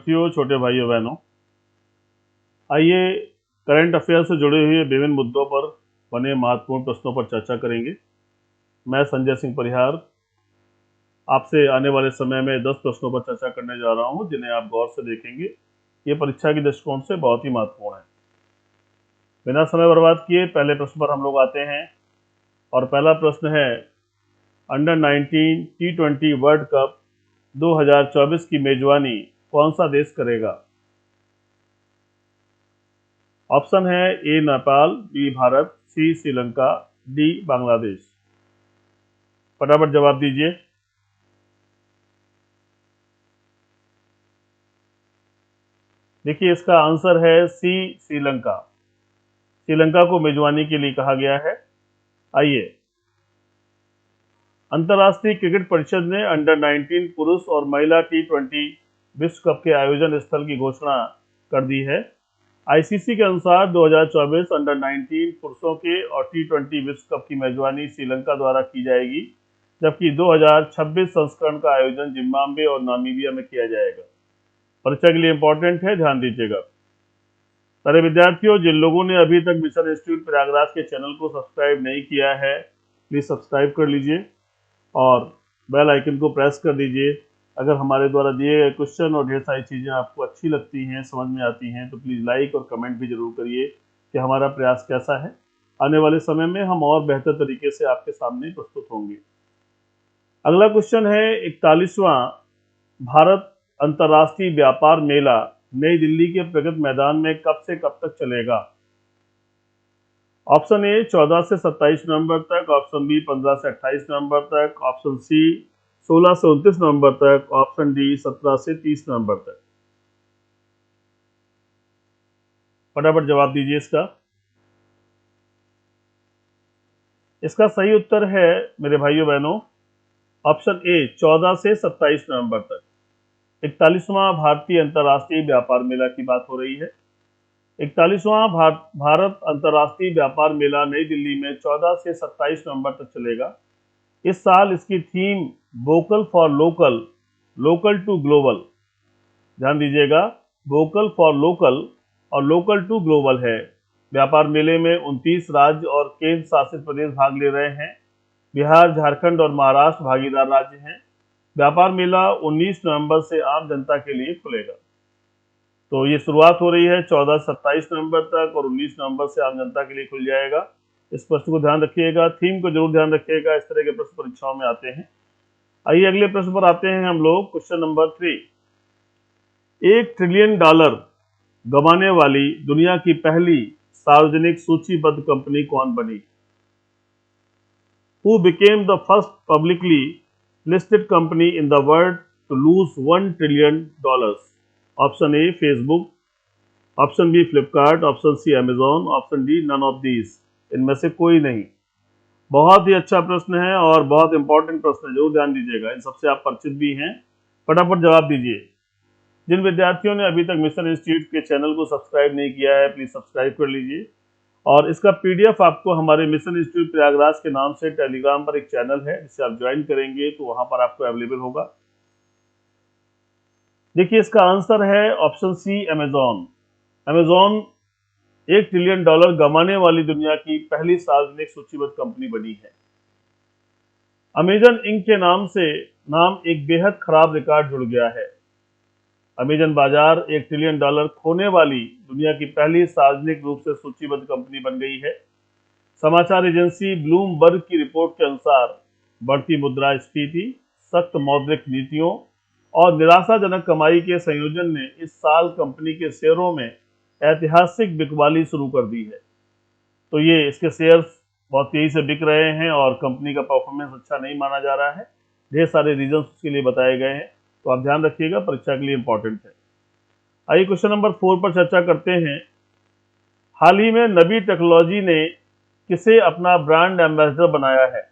साथियों, छोटे भाइयों बहनों, आइए करंट अफेयर से जुड़े हुए विभिन्न मुद्दों पर बने महत्वपूर्ण प्रश्नों पर चर्चा करेंगे। मैं संजय सिंह परिहार आपसे आने वाले समय में 10 प्रश्नों पर चर्चा करने जा रहा हूं, जिन्हें आप गौर से देखेंगे। ये परीक्षा के दृष्टिकोण से बहुत ही महत्वपूर्ण है। बिना समय बर्बाद किए पहले प्रश्न पर हम लोग आते हैं और पहला प्रश्न है, अंडर 19 T20 वर्ल्ड कप 2024 की मेजबानी कौन सा देश करेगा? ऑप्शन है ए नेपाल, बी भारत, सी श्रीलंका, डी बांग्लादेश। फटाफट जवाब दीजिए। देखिए, इसका आंसर है सी श्रीलंका। श्रीलंका को मेजबानी के लिए कहा गया है। आइए, अंतर्राष्ट्रीय क्रिकेट परिषद ने अंडर 19 पुरुष और महिला T20 विश्व कप के आयोजन स्थल की घोषणा कर दी है। आईसीसी के अनुसार 2024 अंडर 19 पुरुषों के और T20 विश्व कप की मेजबानी श्रीलंका द्वारा की जाएगी, जबकि 2026 संस्करण का आयोजन जिम्बाब्वे और नामीबिया में किया जाएगा। परीक्षा के लिए इंपॉर्टेंट है, ध्यान दीजिएगा। सारे विद्यार्थियों, जिन लोगों ने अभी तक मिशन इंस्टीट्यूट प्रयागराज के चैनल को सब्सक्राइब नहीं किया है, प्लीज सब्सक्राइब कर लीजिए और बेल आइकन को प्रेस कर दीजिए। अगर हमारे द्वारा दिए गए क्वेश्चन और ढेर सारी चीज़ें आपको अच्छी लगती हैं, समझ में आती हैं, तो प्लीज़ लाइक और कमेंट भी जरूर करिए कि हमारा प्रयास कैसा है। आने वाले समय में हम और बेहतर तरीके से आपके सामने प्रस्तुत होंगे। अगला क्वेश्चन है, 41वां भारत अंतर्राष्ट्रीय व्यापार मेला नई दिल्ली के प्रगति मैदान में कब से कब तक चलेगा? ऑप्शन ए 14 से 27 नवंबर तक, ऑप्शन बी 15 से 28 नवंबर तक, ऑप्शन सी 16 से 29 नवंबर तक, ऑप्शन डी 17 से 30 नवंबर तक। फटाफट जवाब दीजिए इसका सही उत्तर है मेरे भाइयों बहनों, ऑप्शन ए 14 से 27 नवंबर तक। 41वां भारतीय अंतर्राष्ट्रीय व्यापार मेला की बात हो रही है। 41वां भारत अंतर्राष्ट्रीय व्यापार मेला नई दिल्ली में 14 से 27 नवंबर तक चलेगा। इस साल इसकी theme vocal for local, local to global, ध्यान दीजिएगा, वोकल फॉर लोकल और लोकल टू ग्लोबल है। व्यापार मेले में 29 राज्य और केंद्र शासित प्रदेश भाग ले रहे हैं। बिहार, झारखंड और महाराष्ट्र भागीदार राज्य हैं। व्यापार मेला 19 नवंबर से आम जनता के लिए खुलेगा। तो ये शुरुआत हो रही है 14 से 27 नवंबर तक और 19 नवंबर से आम जनता के लिए खुल जाएगा। इस प्रश्न को ध्यान रखिएगा, थीम को जरूर ध्यान रखिएगा, इस तरह के प्रश्न परीक्षाओं में आते हैं। आइए अगले प्रश्न पर आते हैं हम लोग। क्वेश्चन नंबर 3, $1 ट्रिलियन गंवाने वाली दुनिया की पहली सार्वजनिक सूचीबद्ध कंपनी कौन बनी? Who became the first publicly listed company in the world to lose $1 trillion? Option A Facebook, option B Flipkart, option C Amazon, option D none of these. इनमें से कोई नहीं। बहुत ही अच्छा प्रश्न है और बहुत इंपॉर्टेंट प्रश्न है, जरूर ध्यान दीजिएगा। इन सबसे आप परिचित भी हैं। फटाफट जवाब दीजिए। जिन विद्यार्थियों ने अभी तक मिशन इंस्टीट्यूट के चैनल को सब्सक्राइब नहीं किया है, प्लीज सब्सक्राइब कर लीजिए और इसका पीडीएफ आपको हमारे मिशन इंस्टीट्यूट प्रयागराज के नाम से टेलीग्राम पर एक चैनल है, जिसे आप ज्वाइन करेंगे तो वहां पर आपको अवेलेबल होगा। देखिए, इसका आंसर है option C Amazon. Amazon $1 trillion गंवाने वाली दुनिया की पहली सार्वजनिक सूचीबद्ध कंपनी बनी है। अमेजन इंक के नाम एक बेहद खराब रिकॉर्ड जुड़ गया है। अमेजन बाजार $1 ट्रिलियन खोने वाली दुनिया की पहली सार्वजनिक रूप से सूचीबद्ध कंपनी बन गई है। समाचार एजेंसी ब्लूमबर्ग की रिपोर्ट के अनुसार बढ़ती मुद्रास्फीति, सख्त मौद्रिक नीतियों और निराशाजनक कमाई के संयोजन ने इस साल कंपनी के शेयरों में ऐतिहासिक बिकवाली शुरू कर दी है। तो ये इसके शेयर्स बहुत तेजी से बिक रहे हैं और कंपनी का परफॉर्मेंस अच्छा नहीं माना जा रहा है। ढेर सारे रीजंस उसके लिए बताए गए हैं, तो आप ध्यान रखिएगा, परीक्षा के लिए इंपॉर्टेंट है। आइए क्वेश्चन नंबर 4 पर चर्चा करते हैं। हाल ही में नबी टेक्नोलॉजी ने किसे अपना ब्रांड एम्बेसडर बनाया है?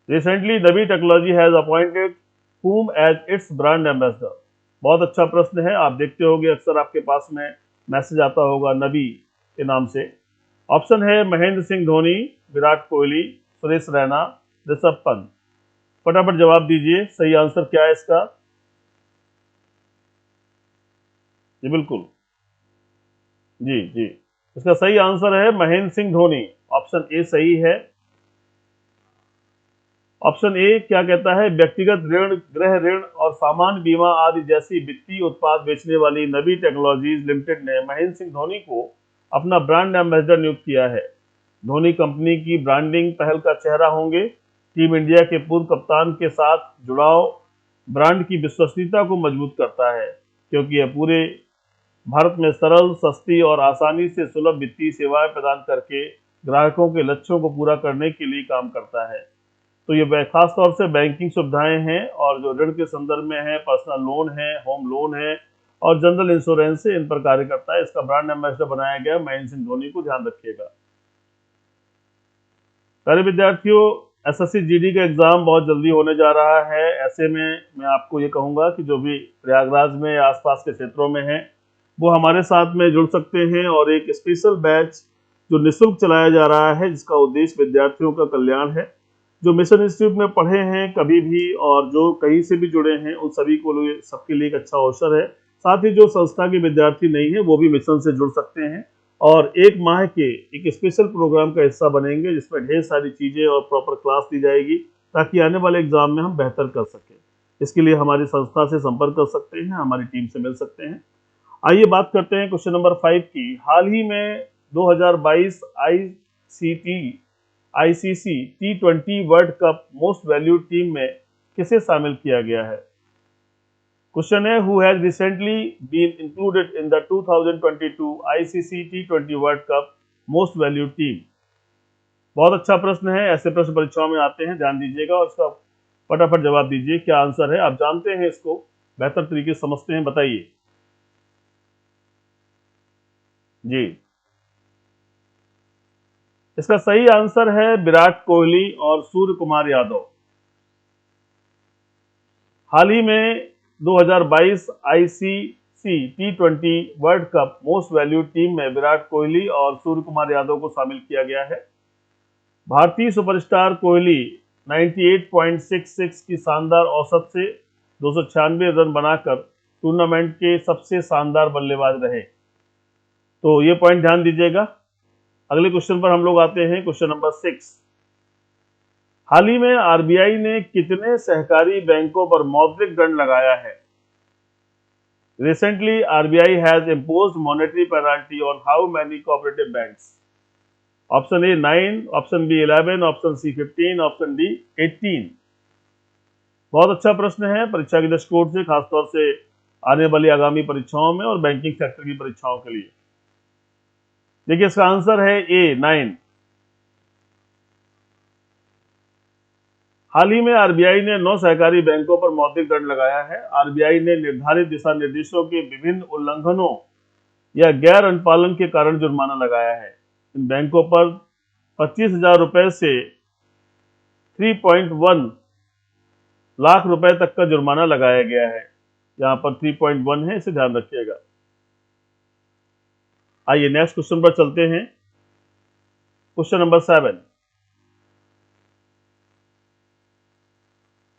रिसेंटली नबी technology has appointed whom as its brand ambassador. बहुत अच्छा प्रश्न है। आप देखते होंगे अक्सर आपके पास में मैसेज आता होगा नबी के नाम से। ऑप्शन है महेंद्र सिंह धोनी, विराट कोहली, सुरेश रैना, ऋषभ पंत। फटाफट जवाब दीजिए, सही आंसर क्या है इसका? जी बिल्कुल। जी जी, इसका सही आंसर है महेंद्र सिंह धोनी। ऑप्शन ए सही है। ऑप्शन ए क्या कहता है, व्यक्तिगत ऋण, गृह ऋण और सामान्य बीमा आदि जैसी वित्तीय उत्पाद बेचने वाली नवी टेक्नोलॉजीज लिमिटेड ने महेंद्र सिंह धोनी को अपना ब्रांड एम्बेसडर नियुक्त किया है। धोनी कंपनी की ब्रांडिंग पहल का चेहरा होंगे। टीम इंडिया के पूर्व कप्तान के साथ जुड़ाव ब्रांड की विश्वसनीयता को मजबूत करता है, क्योंकि यह पूरे भारत में सरल, सस्ती और आसानी से सुलभ वित्तीय सेवाएं प्रदान करके ग्राहकों के लक्ष्यों को पूरा करने के लिए काम करता है। तो ये खास तौर से बैंकिंग सुविधाएं हैं और जो ऋण के संदर्भ में है, पर्सनल लोन है, होम लोन है और जनरल इंश्योरेंस से इन पर कार्य करता है। इसका ब्रांड एम्बेसडर बनाया गया महेंद्र सिंह धोनी को, ध्यान रखिएगा। प्यारे विद्यार्थियों, एसएससी जीडी का एग्जाम बहुत जल्दी होने जा रहा है। ऐसे में मैं आपको ये कहूंगा कि जो भी प्रयागराज में या आसपास के क्षेत्रों में हैं, वो हमारे साथ में जुड़ सकते हैं और एक स्पेशल बैच जो निःशुल्क चलाया जा रहा है, जिसका उद्देश्य विद्यार्थियों का कल्याण है। जो मिशन इंस्टीट्यूट में पढ़े हैं कभी भी और जो कहीं से भी जुड़े हैं, उन सभी को सबके लिए एक अच्छा अवसर है। साथ ही जो संस्था के विद्यार्थी नहीं है, वो भी मिशन से जुड़ सकते हैं और एक माह के एक स्पेशल प्रोग्राम का हिस्सा बनेंगे, जिसमें ढेर सारी चीजें और प्रॉपर क्लास दी जाएगी, ताकि आने वाले एग्जाम में हम बेहतर कर सकें। इसके लिए हमारी संस्था से संपर्क कर सकते हैं, हमारी टीम से मिल सकते हैं। आइए बात करते हैं क्वेश्चन नंबर 5 की। हाल ही में 2022 ICC T20 world cup most valued team में किसे शामिल किया गया है? क्वेश्चन है, who has recently been included in the 2022 ICC T20 world cup most valued team. बहुत अच्छा प्रश्न है, ऐसे प्रश्न परीक्षाओं में आते हैं, ध्यान दीजिएगा और इसका फटाफट जवाब दीजिए। क्या आंसर है? आप जानते हैं इसको, बेहतर तरीके से समझते हैं, बताइए जी। इसका सही आंसर है विराट कोहली और सूर्य कुमार यादव। हाल ही में 2022 ICC T20 world cup most valued team में विराट कोहली और सूर्य कुमार यादव को शामिल किया गया है। भारतीय सुपरस्टार कोहली 98.66 की शानदार औसत से 296 रन बनाकर टूर्नामेंट के सबसे शानदार बल्लेबाज रहे। तो ये पॉइंट ध्यान दीजिएगा। अगले क्वेश्चन पर हम लोग आते हैं, क्वेश्चन नंबर 6। हाल ही में आरबीआई ने कितने सहकारी बैंकों पर मौद्रिक दंड लगाया है? Recently RBI has imposed monetary penalty on how many cooperative banks? Option A 9, option B 11, option C 15, option D 18। बहुत अच्छा प्रश्न है परीक्षा के दृष्टिकोण से, खासतौर से आने वाली आगामी परीक्षाओं में और बैंकिंग सेक्टर की परीक्षाओं के लिए। देखिए इसका आंसर है ए 9। हाल ही में आरबीआई ने 9 सहकारी बैंकों पर मौद्रिक दंड लगाया है। आरबीआई ने निर्धारित दिशा निर्देशों के विभिन्न उल्लंघनों या गैर अनुपालन के कारण जुर्माना लगाया है। इन बैंकों पर 25,000 रुपए से 3.1 लाख रुपए तक का जुर्माना लगाया गया है। यहाँ पर 3.1 है, इसे ध्यान रखिएगा। आइए नेक्स्ट क्वेश्चन पर चलते हैं, क्वेश्चन नंबर 7।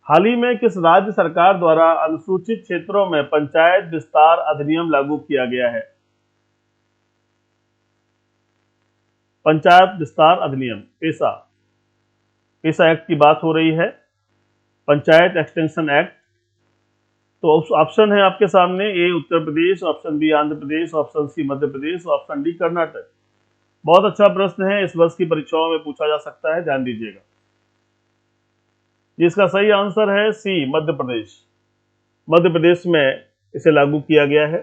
हाल ही में किस राज्य सरकार द्वारा अनुसूचित क्षेत्रों में पंचायत विस्तार अधिनियम लागू किया गया है? पंचायत विस्तार अधिनियम, पेसा एक्ट की बात हो रही है, पंचायत एक्सटेंशन एक्ट। तो ऑप्शन है आपके सामने, ए Uttar Pradesh, option B Andhra Pradesh, option C Madhya Pradesh, option D Karnataka. बहुत अच्छा प्रश्न है, इस वर्ष की परीक्षाओं में पूछा जा सकता है, ध्यान दीजिएगा। इसका सही आंसर है सी मध्य प्रदेश। मध्य प्रदेश में इसे लागू किया गया है।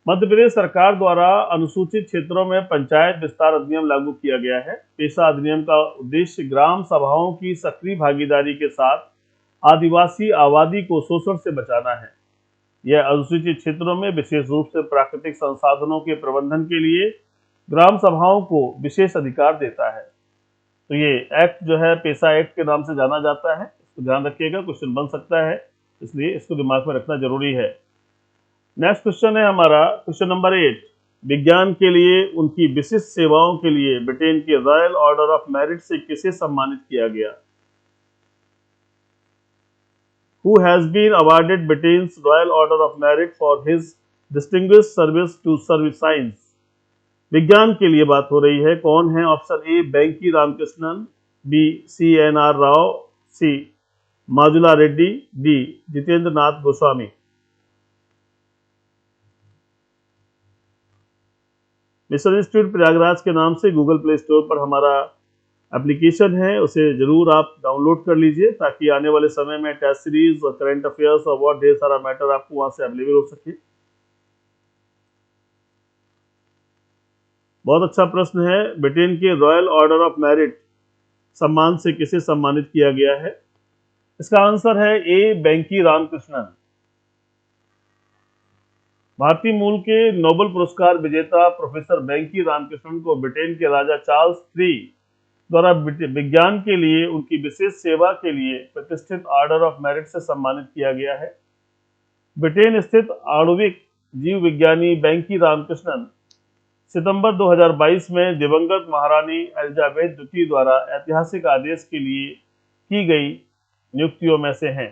मध्य प्रदेश सरकार द्वारा अनुसूचित क्षेत्रों में पंचायत विस्तार अधिनियम लागू किया गया है। पेशा अधिनियम का उद्देश्य ग्राम सभाओं की सक्रिय भागीदारी के साथ आदिवासी आबादी को शोषण से बचाना है। यह अनुसूचित क्षेत्रों में विशेष रूप से प्राकृतिक संसाधनों के प्रबंधन के लिए ग्राम सभाओं को विशेष अधिकार देता है। तो ये एक्ट जो है पेशा एक्ट के नाम से जाना जाता है, इसको ध्यान रखिएगा, क्वेश्चन बन सकता है, इसलिए इसको दिमाग में रखना जरूरी है। नेक्स्ट क्वेश्चन है हमारा क्वेश्चन नंबर 8। विज्ञान के लिए उनकी विशिष्ट सेवाओं के लिए ब्रिटेन के रॉयल ऑर्डर ऑफ मेरिट से किसे सम्मानित किया गया? who has been awarded Britain's Royal Order of Merit for his distinguished service to service science। विज्ञान के लिए बात हो रही है, कौन है? Option A Venki Ramakrishnan, B C N R Rao, C Manjula Reddy, D Jitendra Nath Goswami. Mission institute Prayagraj के नाम से गूगल प्ले स्टोर पर हमारा एप्लीकेशन है, उसे जरूर आप डाउनलोड कर लीजिए ताकि आने वाले समय में टेस्ट सीरीज और करंट अफेयर्स और बहुत ढेर सारा मैटर आपको वहां से अवेलेबल हो सके। बहुत अच्छा प्रश्न है। ब्रिटेन के रॉयल ऑर्डर ऑफ मेरिट सम्मान से किसे सम्मानित किया गया है? इसका आंसर है ए बैंकी रामकृष्णन। भारतीय मूल के नोबेल पुरस्कार विजेता प्रोफेसर बैंकी रामकृष्णन को ब्रिटेन के राजा चार्ल्स III द्वारा विज्ञान के लिए उनकी विशेष सेवा के लिए प्रतिष्ठित ऑर्डर ऑफ मेरिट से सम्मानित किया गया है। ब्रिटेन स्थित आणविक जीव विज्ञानी बैंकी रामकृष्णन सितंबर 2022 में दिवंगत महारानी एलिजाबेथ द्वितीय द्वारा ऐतिहासिक आदेश के लिए की गई नियुक्तियों में से हैं।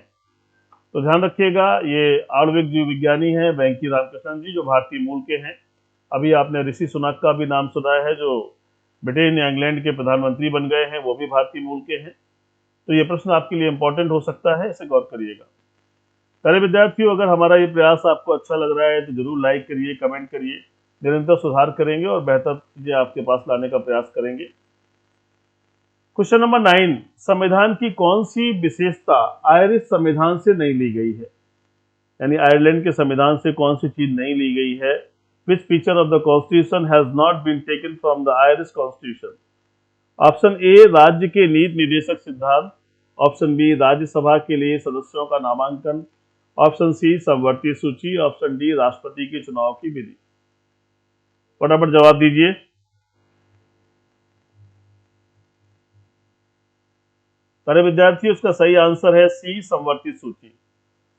तो ध्यान रखिएगा, ये आणविक जीव विज्ञानी हैं बैंकी रामकृष्णन जी, जो भारतीय मूल के हैं। अभी आपने ऋषि सुनक का भी नाम सुना है, जो ब्रिटेन या इंग्लैंड के प्रधानमंत्री बन गए हैं, वो भी भारतीय मूल के हैं। तो ये प्रश्न आपके लिए इंपॉर्टेंट हो सकता है, इसे गौर करिएगा। प्यारे विद्यार्थियों, अगर हमारा ये प्रयास आपको अच्छा लग रहा है तो जरूर लाइक करिए, कमेंट करिए। निरंतर सुधार करेंगे और बेहतर चीजें आपके पास लाने का प्रयास करेंगे। क्वेश्चन नंबर 9, संविधान की कौन सी विशेषता आयरिश संविधान से नहीं ली गई है? यानी आयरलैंड के संविधान से कौन सी चीज नहीं ली गई है? Which feature of the Constitution has not been taken from the Irish Constitution? Option A राज्य के नीति निर्देशक सिद्धांत, ऑप्शन बी राज्यसभा के लिए सदस्यों का नामांकन, ऑप्शन सी समवर्ती सूची, ऑप्शन डी राष्ट्रपति के चुनाव की विधि। फटाफट जवाब दीजिए। सारे विद्यार्थी, उसका सही आंसर है सी समवर्ती सूची।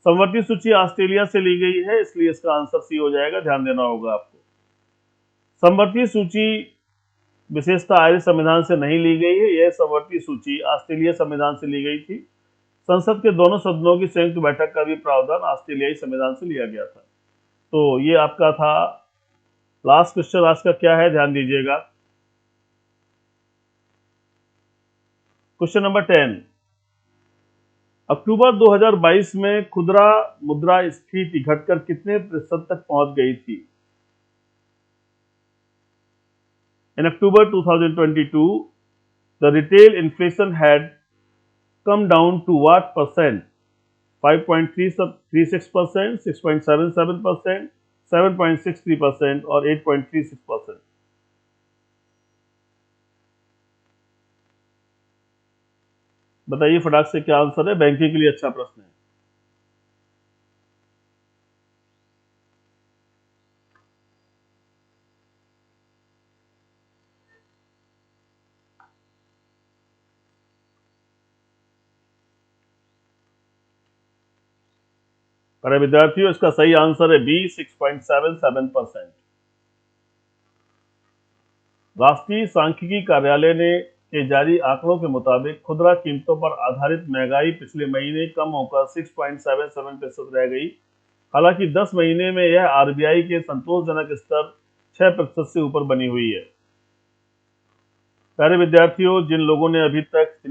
समवर्ती सूची ऑस्ट्रेलिया से ली गई है, इसलिए इसका आंसर सी हो जाएगा, ध्यान देना होगा आपको। समवर्ती सूची विशेषता आयरिश संविधान से नहीं ली गई है, यह समवर्ती सूची ऑस्ट्रेलिया संविधान से ली गई थी। संसद के दोनों सदनों की संयुक्त बैठक का भी प्रावधान ऑस्ट्रेलियाई संविधान से लिया गया था। तो ये आपका था लास्ट क्वेश्चन। आज का क्या है, ध्यान दीजिएगा। क्वेश्चन नंबर 10, अक्टूबर 2022 में खुदरा मुद्रास्फीति घटकर कितने प्रतिशत तक पहुंच गई थी? In October 2022, the retail inflation had come down to what percent? 5.36%, 6.77%, 7.63% और 8.36%। बताइए फटाक से क्या आंसर है। बैंकिंग के लिए अच्छा प्रश्न है। अरे विद्यार्थियों, इसका सही आंसर है बी 6.77%। राष्ट्रीय सांख्यिकी कार्यालय ने के जारी आंकड़ों के मुताबिक खुदरा कीमतों पर आधारित महंगाई पिछले महीने कम होकर 6.77% रह गई। हालांकि 10 महीने में यह आरबीआई के संतोषजनक स्तर 6% से ऊपर बनी हुई है। प्यारे विद्यार्थियों, जिन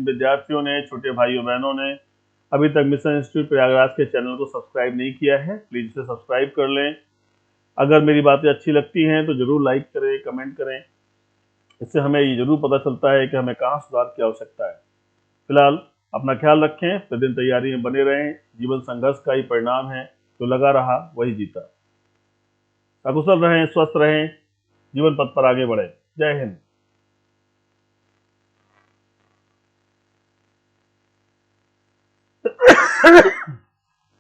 विद्यार्थियों ने, छोटे भाइयों बहनों ने अभी तक मिशन इंस्टीट्यूट प्रयागराज के चैनल को सब्सक्राइब नहीं किया है, प्लीज इसे सब्सक्राइब कर लें। अगर मेरी बातें अच्छी लगती हैं तो जरूर लाइक करें, कमेंट करें। इससे हमें ये जरूर पता चलता है कि हमें कहाँ सुधार की आवश्यकता है। फिलहाल अपना ख्याल रखें, प्रतिदिन तैयारी में बने रहें। जीवन संघर्ष का ही परिणाम है, जो लगा रहा वही जीता। सकुशल रहें, स्वस्थ रहें, जीवन पथ पर आगे बढ़े। जय हिंद।